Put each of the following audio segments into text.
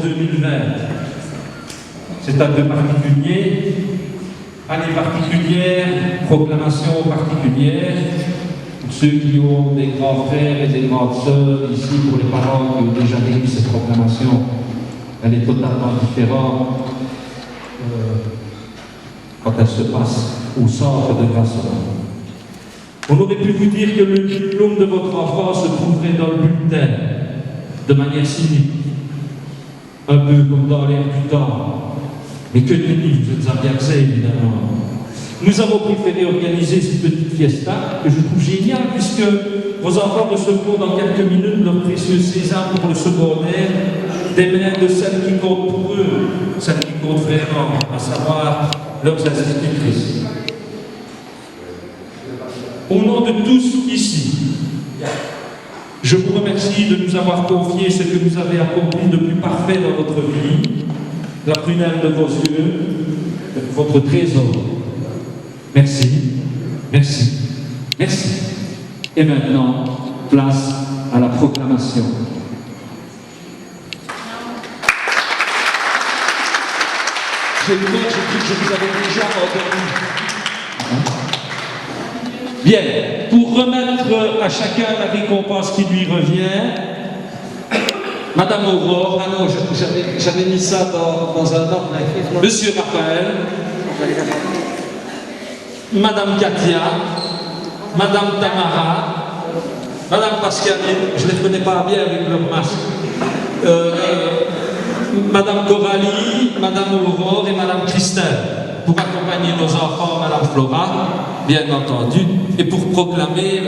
2020. C'est un peu particulier, année particulière, proclamation particulière. Pour ceux qui ont des grands frères et des grandes sœurs ici, pour les parents qui ont déjà vécu cette proclamation, elle est totalement différente quand elle se passe au centre de Grasselin. On aurait pu vous dire que le diplôme de votre enfant se trouverait dans le bulletin, de manière cynique, un peu comme dans l'air du temps. Mais que nenni, vous êtes à Biarritz, évidemment. Nous avons préféré organiser cette petite fiesta, que je trouve géniale, puisque vos enfants recevront dans quelques minutes leur précieux sésame pour le secondaire, des mains de celles qui comptent pour eux, celles qui comptent vraiment, à savoir leurs institutrices. Au nom de tous ici, je vous remercie de nous avoir confié ce que vous avez accompli de plus parfait dans votre vie, la prunelle de vos yeux, votre trésor. Merci, merci, merci. Et maintenant, place à la proclamation. J'ai cru que je vous avais déjà endormi. Bien, pour remettre à chacun la récompense qui lui revient, Madame Aurore, ah non, j'avais mis ça dans un ordre. Monsieur Raphaël, Madame Katia, Madame Tamara, Madame Pascaline, je ne les connais pas bien avec leur masque, Madame Coralie, Madame Aurore et Madame Christelle, pour accompagner nos enfants, Madame Flora, bien entendu, et pour proclamer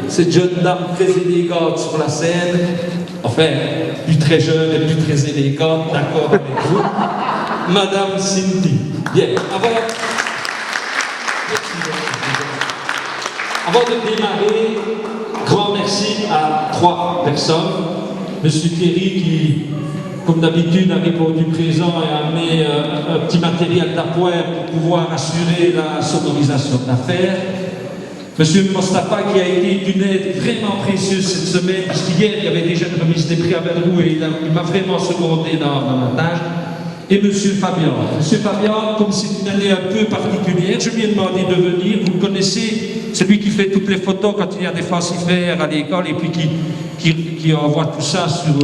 cette jeune dame très élégante sur la scène, enfin, plus très jeune et plus très élégante, d'accord avec vous, Madame Cindy. Bien, avant de démarrer, grand merci à 3 personnes. Monsieur Thierry qui, comme d'habitude, a répondu présent et a amené un petit matériel d'appoint pour pouvoir assurer la sonorisation de l'affaire. Monsieur Mostafa qui a été d'une aide vraiment précieuse cette semaine, puisqu'hier il y avait déjà une remise des prix à Verrou et il m'a vraiment secondé dans ma tâche. Et Monsieur Fabian. Monsieur Fabian, comme c'est une année un peu particulière, je lui ai demandé de venir. Vous le connaissez, c'est lui qui fait toutes les photos quand il y a des falsifères à l'école et puis qui envoie tout ça sur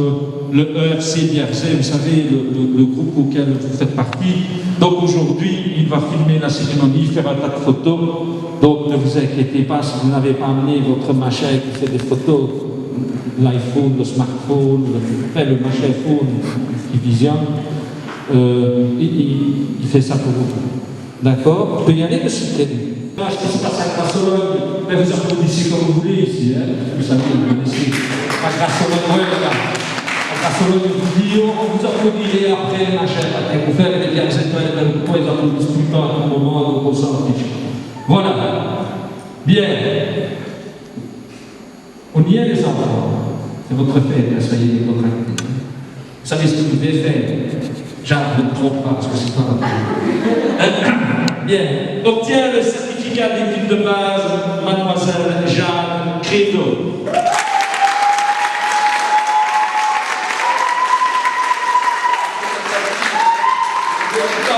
le EFC Biarritz, vous savez, le groupe auquel vous faites partie. Donc aujourd'hui, il va filmer la cérémonie, faire un tas de photos. Donc ne vous inquiétez pas si vous n'avez pas amené votre machin qui fait des photos, l'iPhone, le smartphone, le machin phone qui visionne. Il fait ça pour vous. D'accord? Vous pouvez y aller, monsieur Thierry. Ce qui se passe à Grasselin, mais vous applaudissez comme vous voulez ici, hein? Vous savez, vous connaissez. À Grasselin, ouais, regarde. À Grasselin, vous dites, on vous applaudit et après, machin, vous faites les biens étoiles, pourquoi ils applaudissent tout le temps à un moment, donc on s'en fiche. Voilà. Bien. On y est, les enfants. C'est votre fête, soyez décontractés. Vous savez ce que vous devez faire. Jacques ne me trompe pas, parce que c'est pas bien. Obtient le certificat d'études de base, mademoiselle Jeanne Créteau.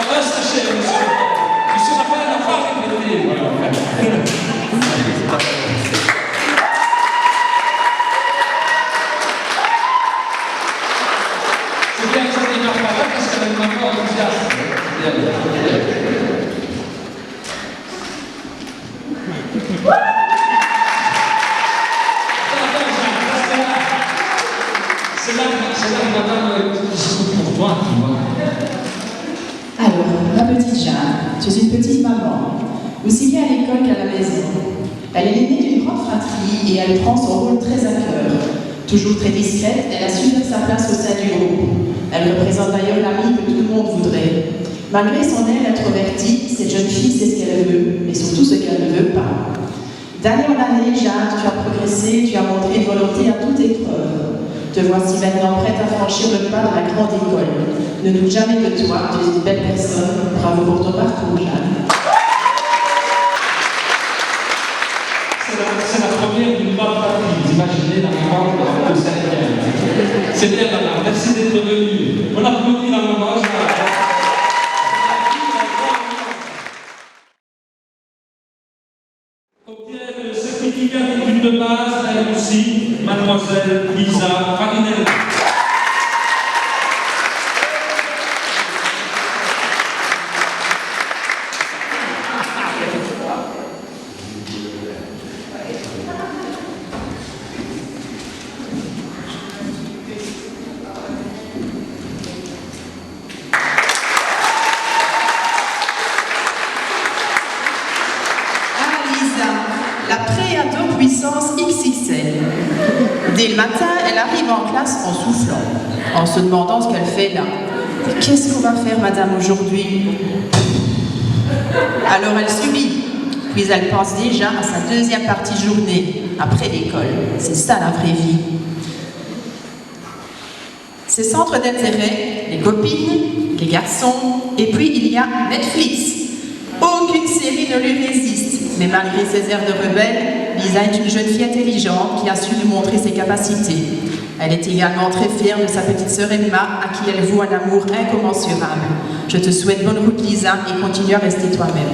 Un sachet, monsieur. Monsieur Raphaël n'a pas répété. C'est bien que ça démarre pas là, parce qu'elle est vraiment enthousiaste. C'est là que madame discute pour toi, tu vois. Alors, ma petite Jeanne, tu es une petite maman, aussi bien à l'école qu'à la maison. Elle est l'aînée d'une grande fratrie et elle prend son rôle très à cœur. Toujours très discrète, elle a su faire sa place au sein du groupe. Elle représente d'ailleurs l'amie que tout le monde voudrait. Malgré son aile introvertie, cette jeune fille sait ce qu'elle veut, mais surtout ce qu'elle ne veut pas. D'année en année, Jeanne, tu as progressé, tu as montré une volonté à toute épreuve. Te voici maintenant prête à franchir le pas de la grande école. Ne doute jamais de toi, tu es une belle personne. Bravo pour ton parcours, Jeanne. C'est la première d'une bonne famille. Vous imaginez la grande de 5e. C'est bien, madame. Merci d'être venue. On a Mademoiselle Lisa Farinella. La pré-ado puissance XXL. Dès le matin, elle arrive en classe en soufflant, en se demandant ce qu'elle fait là. Qu'est-ce qu'on va faire, madame, aujourd'hui? Alors elle subit, puis elle pense déjà à sa deuxième partie de journée, après l'école. C'est ça la vraie vie. Ses centres d'intérêt, les copines, les garçons, et puis il y a Netflix. Aucune série ne lui résiste, mais malgré ses airs de rebelle, Lisa est une jeune fille intelligente qui a su lui montrer ses capacités. Elle est également très fière de sa petite sœur Emma, à qui elle voue un amour incommensurable. Je te souhaite bonne route, Lisa, et continue à rester toi-même.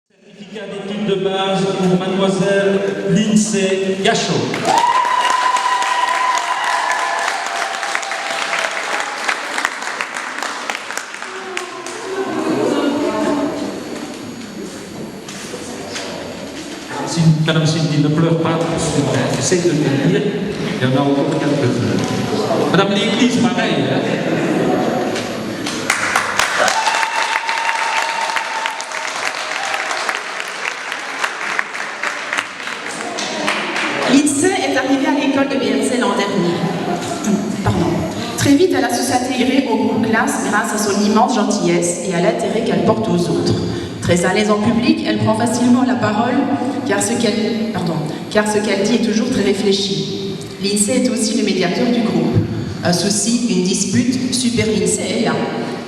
Certificat d'études de base pour Mademoiselle Lindsay Gachot. Madame Cindy, ne pleure pas, essaye de tenir, il y en a encore quelques-uns. Madame l'Église, pareil. Hein? Lindsay est arrivée à l'école de BRC l'an dernier. Très vite, elle a su s'intégrer au groupe classe grâce à son immense gentillesse et à l'intérêt qu'elle porte aux autres. Très à l'aise en public, elle prend facilement la parole car ce qu'elle dit est toujours très réfléchi. Lindsay est aussi le médiateur du groupe. Un souci, une dispute, super Lindsay est là.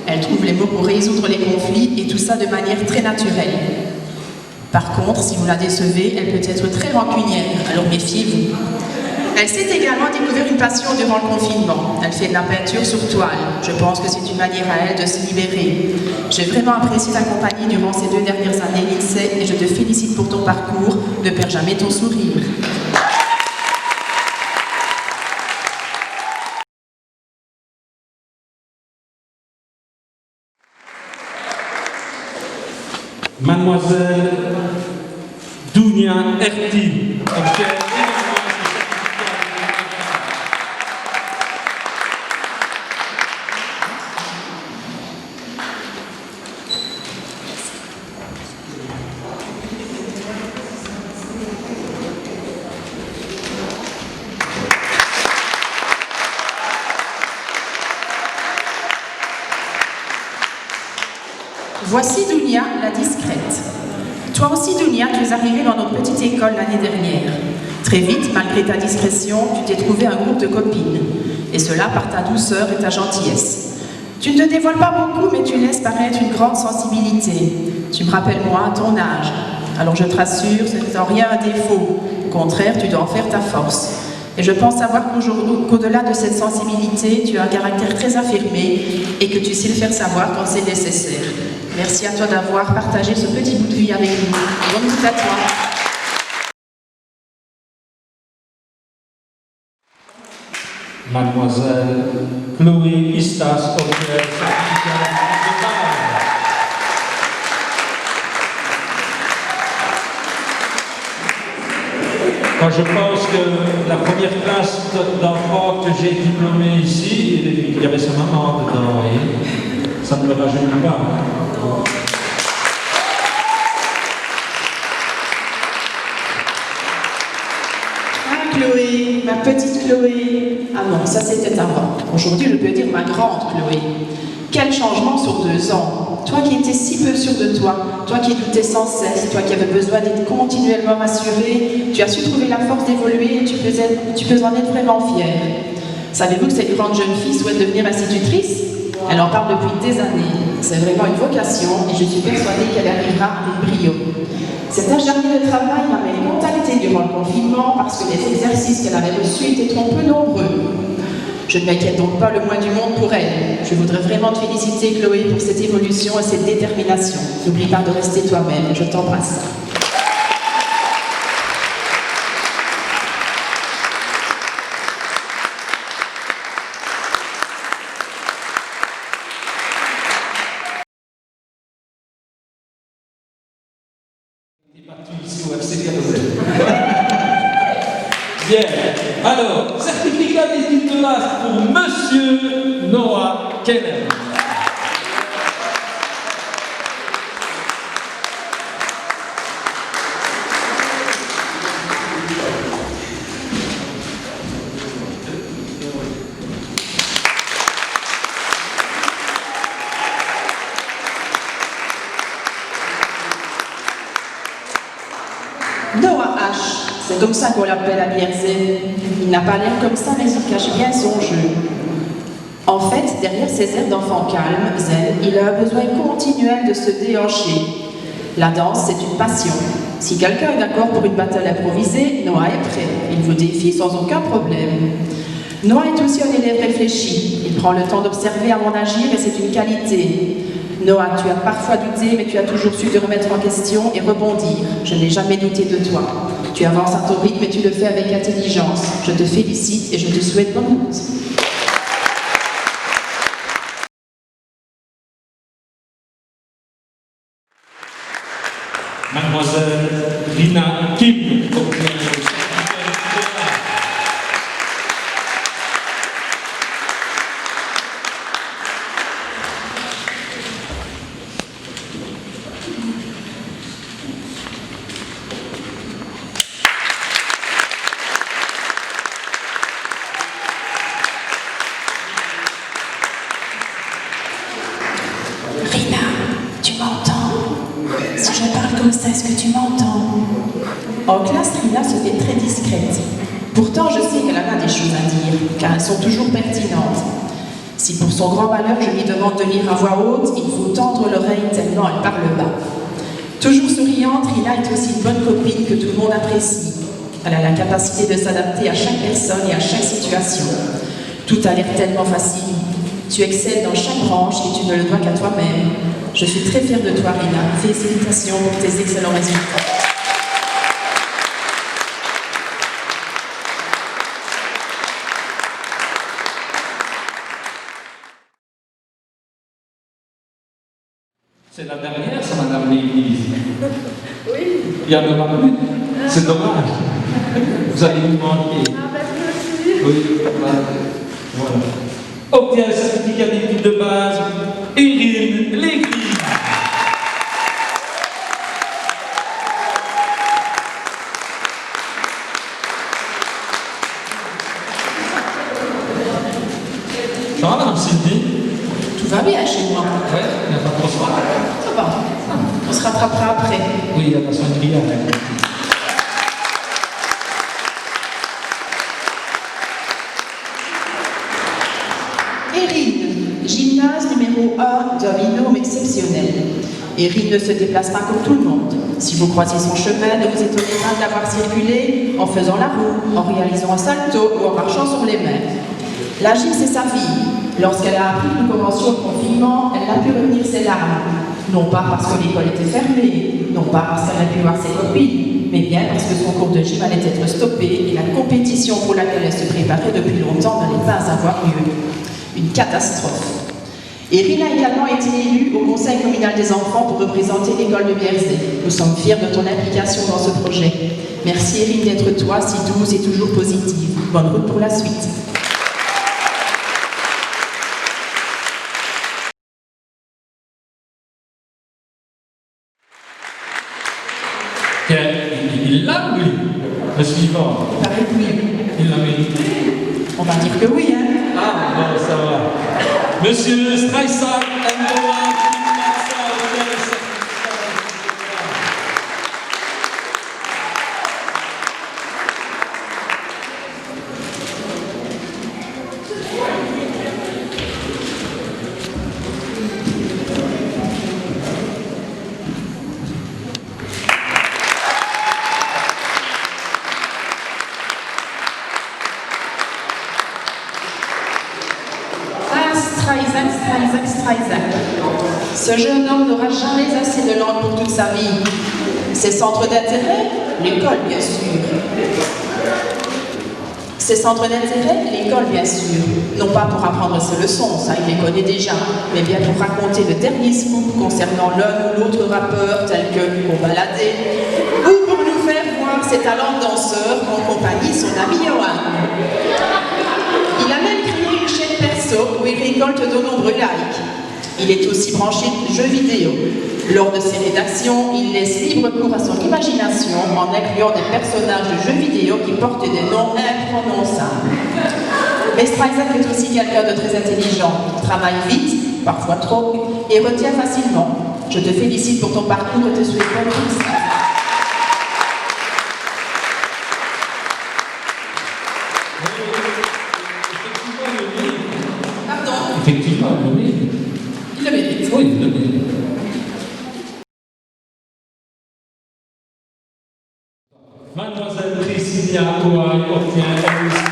Elle trouve les mots pour résoudre les conflits et tout ça de manière très naturelle. Par contre, si vous la décevez, elle peut être très rancunière, alors méfiez-vous. Elle s'est également découvert une passion durant le confinement. Elle fait de la peinture sur toile. Je pense que c'est une manière à elle de se libérer. J'ai vraiment apprécié ta compagnie durant ces 2 dernières années, Lindsay, et je te félicite pour ton parcours. Ne perds jamais ton sourire. Mademoiselle Dounia Erti. Voici Dounia, la discrète. Toi aussi, Dounia, tu es arrivée dans notre petite école l'année dernière. Très vite, malgré ta discrétion, tu t'es trouvé un groupe de copines. Et cela par ta douceur et ta gentillesse. Tu ne te dévoiles pas beaucoup, mais tu laisses paraître une grande sensibilité. Tu me rappelles moi à ton âge. Alors je te rassure, ce n'est en rien un défaut. Au contraire, tu dois en faire ta force. Et je pense savoir qu'au-delà de cette sensibilité, tu as un caractère très affirmé et que tu sais le faire savoir quand c'est nécessaire. Merci à toi d'avoir partagé ce petit bout de vie avec nous. Bonne route à toi. Mademoiselle Chloé Istas, quand je pense que la première classe d'enfants que j'ai diplômé ici, il y avait sa maman dedans, et ça ne me rajeunit pas. Ah Chloé, ma petite Chloé. Ah non, ça c'était avant. Aujourd'hui je peux dire ma grande Chloé. Quel changement sur 2 ans. Toi qui étais si peu sûre de toi, toi qui doutais sans cesse, toi qui avais besoin d'être continuellement rassurée, tu as su trouver la force d'évoluer et tu peux en être vraiment fière. Savez-vous que cette grande jeune fille souhaite devenir institutrice? Elle en parle depuis des années. C'est vraiment une vocation et je suis persuadée qu'elle arrivera avec brio. Cet acharné de travail m'avait contactée durant le confinement parce que les exercices qu'elle avait reçus étaient trop peu nombreux. Je ne m'inquiète donc pas le moins du monde pour elle. Je voudrais vraiment te féliciter, Chloé, pour cette évolution et cette détermination. N'oublie pas de rester toi-même. Je t'embrasse. Ici au FC Bien. Alors, certificat d'études de base pour Monsieur Noah Keller. Noah H, c'est comme ça qu'on l'appelle à Bierzet. Il n'a pas l'air comme ça, mais il cache bien son jeu. En fait, derrière ses airs d'enfant calme, zen, il a un besoin continuel de se déhancher. La danse, c'est une passion. Si quelqu'un est d'accord pour une battle improvisée, Noah est prêt. Il vous défie sans aucun problème. Noah est aussi un élève réfléchi. Il prend le temps d'observer avant d'agir et c'est une qualité. Noah, tu as parfois douté, mais tu as toujours su te remettre en question et rebondir. Je n'ai jamais douté de toi. Tu avances à ton rythme et tu le fais avec intelligence. Je te félicite et je te souhaite bonne route. Mademoiselle Rina Kim. Rina, tu m'entends? Si je parle comme ça, est-ce que tu m'entends? En classe, Rina se fait très discrète. Pourtant, je sais qu'elle a des choses à dire, car elles sont toujours pertinentes. Si pour son grand malheur, je lui demande de lire à voix haute, il faut tendre l'oreille tellement elle parle bas. Toujours souriante, Rina est aussi une bonne copine que tout le monde apprécie. Elle a la capacité de s'adapter à chaque personne et à chaque situation. Tout a l'air tellement facile. Tu excelles dans chaque branche et tu ne le dois qu'à toi-même. Je suis très fière de toi, Rina. Félicitations pour tes excellents résultats. C'est la dernière, ça, Madame l'Église. Oui. Il y en aura plus. C'est dommage. Vous allez nous manquer. Ah, ben, merci. Oui, voilà. Obtient le certificat d'études de base, Erin Lévy. Ça va, Madame Sylvie? Tout va bien chez moi. Ouais, il n'y a pas trop soin. Ça va. On se rattrapera après. Oui, il y a pas soin de rien. Erin, gymnase numéro 1 d'un binôme exceptionnel. Erin ne se déplace pas comme tout le monde. Si vous croisez son chemin, ne vous étonnez pas de la voir circuler en faisant la roue, en réalisant un salto ou en marchant sur les mains. La gym, c'est sa vie. Lorsqu'elle a appris que nous commencions le confinement, elle n'a pu retenir ses larmes. Non pas parce que l'école était fermée, non pas parce qu'elle n'a pu voir ses copines, mais bien parce que son cours de gym allait être stoppé et la compétition pour laquelle elle se préparait depuis longtemps n'allait pas avoir lieu. Une catastrophe. Erin a également été élue au Conseil communal des enfants pour représenter l'école de Bierzet. Nous sommes fiers de ton implication dans ce projet. Merci Erin d'être toi si douce et toujours positive. Bonne route pour la suite. Il l'a, lui, le suivant. Il paraît que oui. Il l'a mérité. On va dire que oui, hein. Ah, bon, ça va. Monsieur Streisand, Ce jeune homme n'aura jamais assez de langue pour toute sa vie. Ses centres d'intérêt, l'école bien sûr. Ses centres d'intérêt, l'école bien sûr. Non pas pour apprendre ses leçons, ça il les connaît déjà, mais bien pour raconter le dernier scoop concernant l'un ou l'autre rappeur tel que Hugo Baladé, ou pour nous faire voir ses talents de danseur en compagnie de son ami Johan. Il a même créé une chaîne perso où il récolte de nombreux likes. Il est aussi branché de jeux vidéo. Lors de ses rédactions, il laisse libre cours à son imagination en incluant des personnages de jeux vidéo qui portent des noms imprononçables. Mais Streisand est aussi quelqu'un de très intelligent. Il travaille vite, parfois trop, et retient facilement. Je te félicite pour ton parcours et te souhaite bonne réussite. Effectivement, il le mérite. Il le mérite. Oui, il le mérite. Mademoiselle Priscilla Ouaille obtient elle aussi.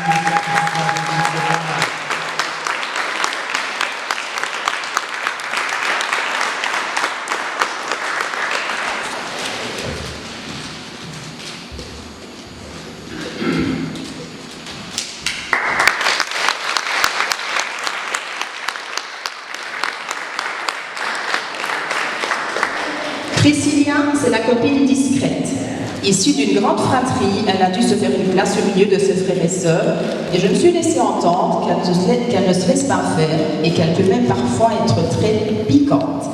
Priscilla, c'est la copine discrète. Issue d'une grande fratrie, elle a dû se faire une place au milieu de ses frères et sœurs, et je me suis laissé entendre qu'elle ne se laisse pas faire et qu'elle peut même parfois être très piquante.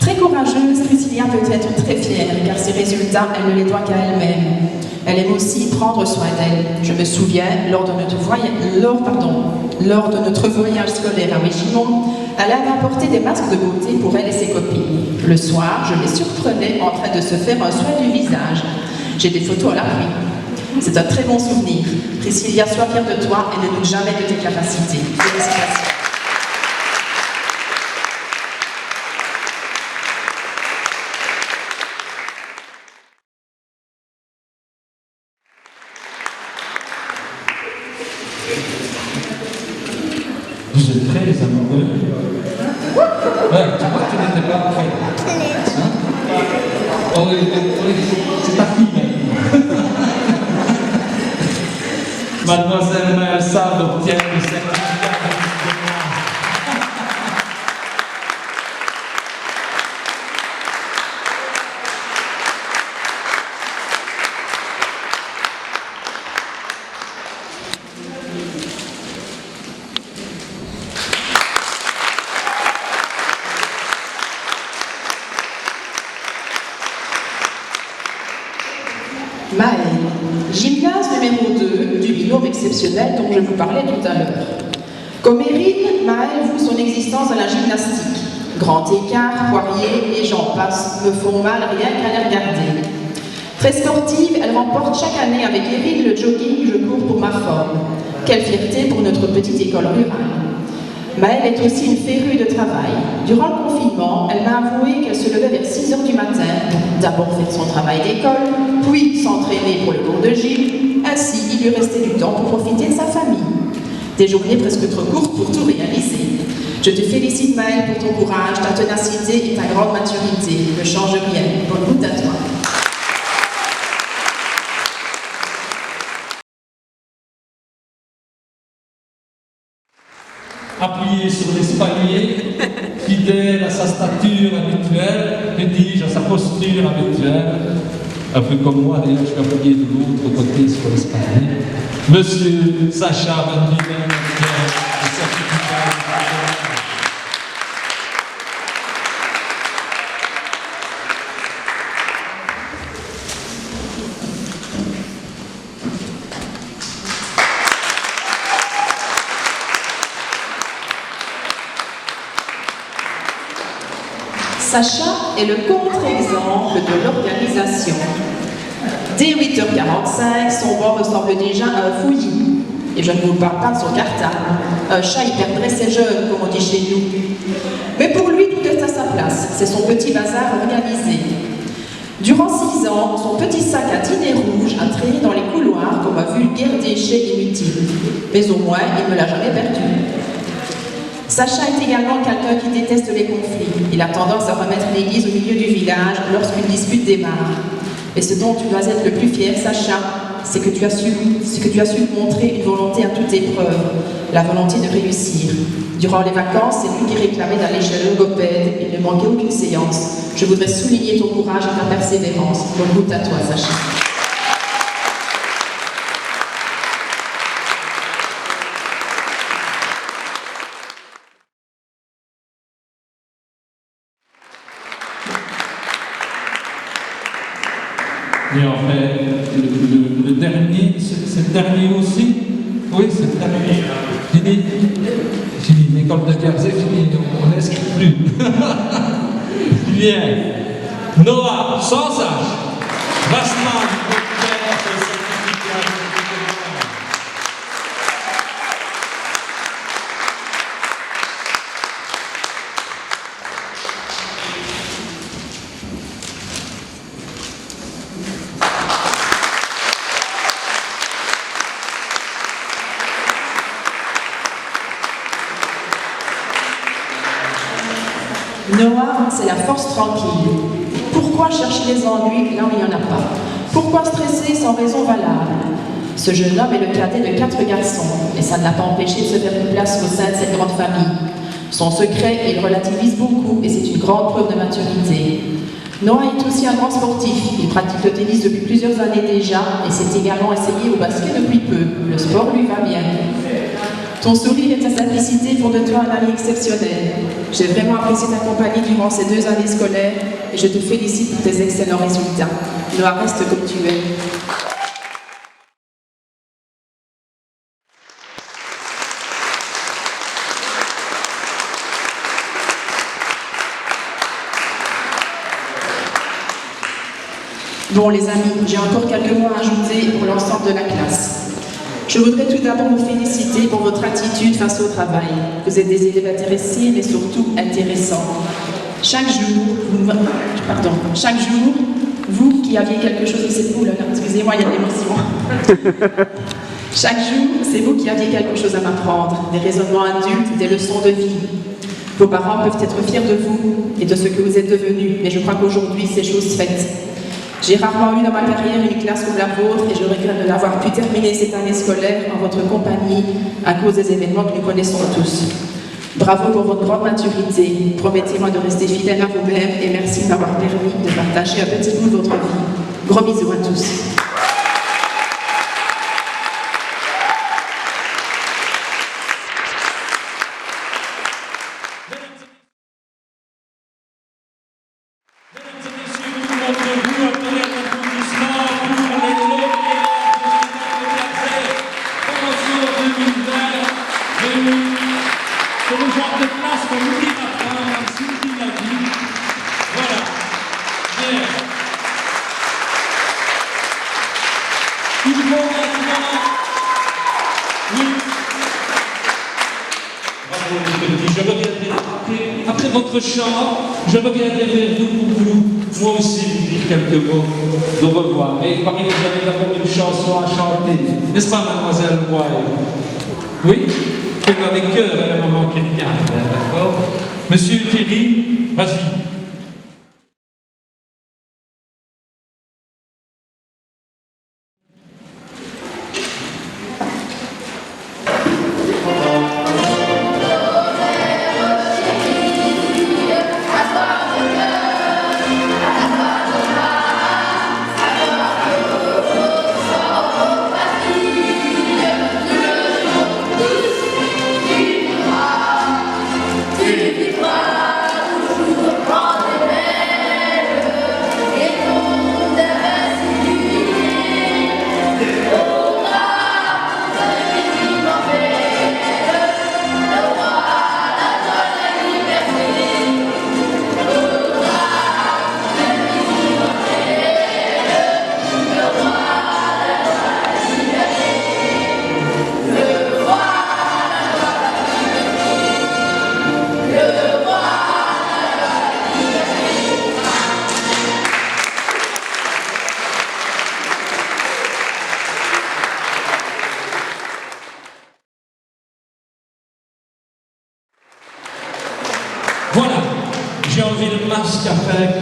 Très courageuse, Priscilla peut être très fière, car ses résultats, elle ne les doit qu'à elle-même. Elle aime aussi prendre soin d'elle. Je me souviens, lors de notre voyage scolaire à Wéchimont, elle avait apporté des masques de beauté pour elle et ses copines. Le soir, je les surprenais en train de se faire un soin du visage. J'ai des photos à l'appui. C'est un très bon souvenir. Priscilla, sois fière de toi et ne doute jamais de tes capacités. Félicitations. Vous êtes prêts, les amoureux? Ouais, tu vois que tu n'étais pas prêt. Hein? Oh, oui, c'est ta fille maintenant. Mademoiselle Maëlle Sard obtient le certificat d'enregistrement. Maëlle, gymnase numéro 2 du binôme exceptionnel dont je vous parlais tout à l'heure. Comme Érine, Maëlle voue son existence à la gymnastique. Grand écart, poirier et j'en passe me font mal rien qu'à les regarder. Très sportive, elle remporte chaque année avec Érine le jogging Je cours pour ma forme. Quelle fierté pour notre petite école rurale. Maëlle est aussi une férue de travail. Durant le confinement, elle m'a avoué qu'elle se levait vers 6 h du matin pour d'abord faire son travail d'école, puis s'entraîner pour le cours de gym. Ainsi, il lui restait du temps pour profiter de sa famille. Des journées presque trop courtes pour tout réaliser. Je te félicite Maëlle pour ton courage, ta ténacité et ta grande maturité. Ne change rien. Bonne route à toi. Appuyé sur l'espalier, fidèle à sa stature habituelle, que dis-je, à sa posture habituelle, un peu comme moi d'ailleurs, je suis appuyé de l'autre côté sur l'espalier. Monsieur Sacha Van Diemen, le certificat. Sacha est le contre-exemple de l'organisation. Dès 8h45, son banc ressemble déjà à un fouillis. Et je ne vous parle pas de son cartable. Un chat y perdrait ses jeunes, comme on dit chez nous. Mais pour lui, tout est à sa place. C'est son petit bazar organisé. Durant 6 ans, son petit sac à dîner rouge a traîné dans les couloirs comme un vulgaire déchet inutile. Mais au moins, il ne l'a jamais perdu. Sacha est également quelqu'un qui déteste les conflits. Il a tendance à remettre l'église au milieu du village lorsqu'une dispute démarre. Et ce dont tu dois être le plus fier, Sacha, c'est que tu as su montrer une volonté à toute épreuve, la volonté de réussir. Durant les vacances, c'est lui qui réclamait d'aller chez le logopède. Il ne manquait aucune séance. Je voudrais souligner ton courage et ta persévérance. Bonne route à toi, Sacha. Et en fait, le dernier, c'est le dernier aussi? Oui, c'est le dernier. Fini, l'école de guerre, c'est fini, on n'inscrit plus. Bien. Noah, sans âge. Vasman, Noah, c'est la force tranquille. Pourquoi chercher les ennuis là où il n'y en a pas? Pourquoi stresser sans raison valable? Ce jeune homme est le cadet de 4 garçons, et ça ne l'a pas empêché de se faire une place au sein de cette grande famille. Son secret, il relativise beaucoup, et c'est une grande preuve de maturité. Noah est aussi un grand sportif. Il pratique le tennis depuis plusieurs années déjà, et s'est également essayé au basket depuis peu. Le sport lui va bien. Ton sourire et ta simplicité font de toi un ami exceptionnel. J'ai vraiment apprécié ta compagnie durant ces 2 années scolaires et je te félicite pour tes excellents résultats. Noah, reste comme tu es. Bon les amis, j'ai encore quelques mots à ajouter pour l'ensemble de la classe. Je voudrais tout d'abord vous féliciter pour votre attitude face au travail. Vous êtes des élèves intéressés, mais surtout intéressants. Chaque jour, vous qui aviez quelque chose, excusez-moi, il y a de l'émotion. Chaque jour, c'est vous qui aviez quelque chose à m'apprendre, des raisonnements adultes, des leçons de vie. Vos parents peuvent être fiers de vous et de ce que vous êtes devenus, mais je crois qu'aujourd'hui, c'est chose faite. J'ai rarement eu dans ma carrière une classe comme la vôtre et je regrette de n'avoir pu terminer cette année scolaire en votre compagnie à cause des événements que nous connaissons tous. Bravo pour votre grande maturité. Promettez-moi de rester fidèle à vous-même et merci de m'avoir permis de partager un petit bout de votre vie. Gros bisous à tous. C'est le genre de place qu'on oublie d'apprendre, on s'oublie la vie. Voilà. Bien. Il faut maintenant... Oui. Bravo, les petits. Je reviendrai après votre chant, je reviendrai vers vous pour vous, moi aussi, vous dire quelques mots de revoir. Et parmi vous avez d'abord une chanson à chanter. N'est-ce pas, mademoiselle Roy? Oui? Faites-le avec cœur, à un moment qui est bien, d'accord? Monsieur Thierry, vas-y. Tu vivras toujours grand.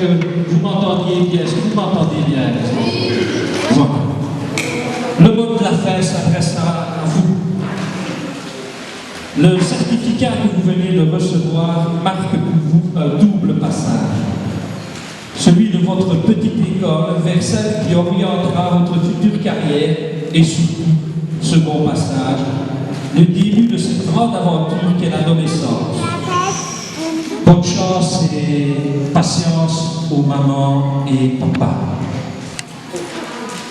que vous m'entendiez bien. Est-ce que vous m'entendez bien? Voilà. Le mot de la fin s'adressera à vous. Le certificat que vous venez de recevoir marque pour vous un double passage. Celui de votre petite école vers celle qui orientera votre future carrière et surtout, second passage, le début de cette grande aventure qu'est l'adolescence. Bonne chance et patience aux mamans et papas.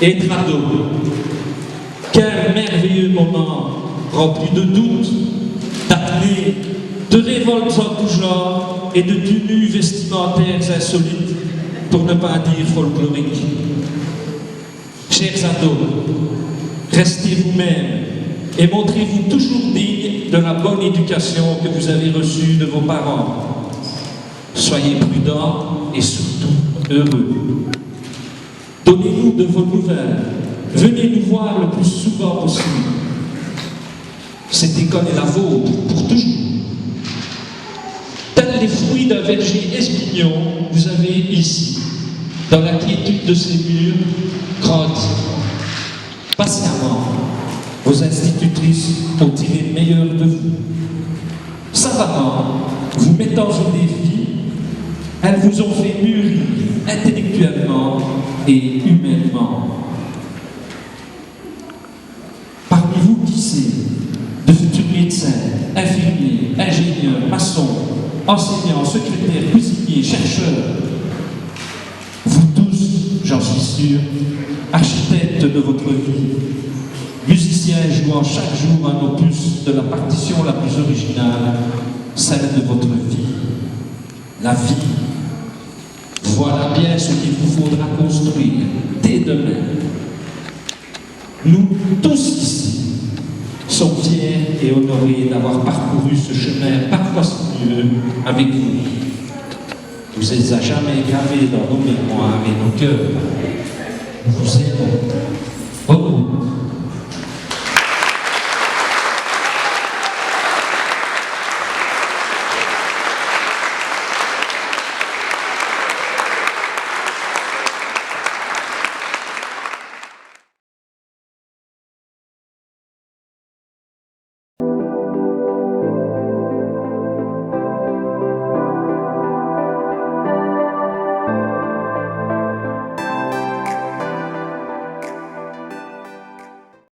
Être ado, quel merveilleux moment rempli de doutes, d'apnées, de révoltes en tout genre et de tenues vestimentaires insolites, pour ne pas dire folkloriques. Chers ados, restez vous-même et montrez-vous toujours digne de la bonne éducation que vous avez reçue de vos parents. Soyez prudents et surtout heureux. Donnez-nous de vos nouvelles. Venez nous voir le plus souvent possible. Cette école est la vôtre pour toujours. Tels les fruits d'un verger esquignon, vous avez ici, dans la quiétude de ces murs, grandi. Patiemment, vos institutrices ont tiré le meilleur de vous. Savamment, vous mettant au défi, elles vous ont fait mûrir intellectuellement et humainement. Parmi vous qui sait, de futurs médecins, infirmiers, ingénieurs, maçons, enseignants, secrétaires, cuisiniers, chercheurs, vous tous, j'en suis sûr, architectes de votre vie, musiciens jouant chaque jour un opus de la partition la plus originale, celle de votre vie. La vie. Voilà bien ce qu'il vous faudra construire dès demain. Nous, tous ici, sommes fiers et honorés d'avoir parcouru ce chemin parfois sinueux avec vous. Vous êtes à jamais gravés dans nos mémoires et nos cœurs. Nous vous aimons. Au revoir.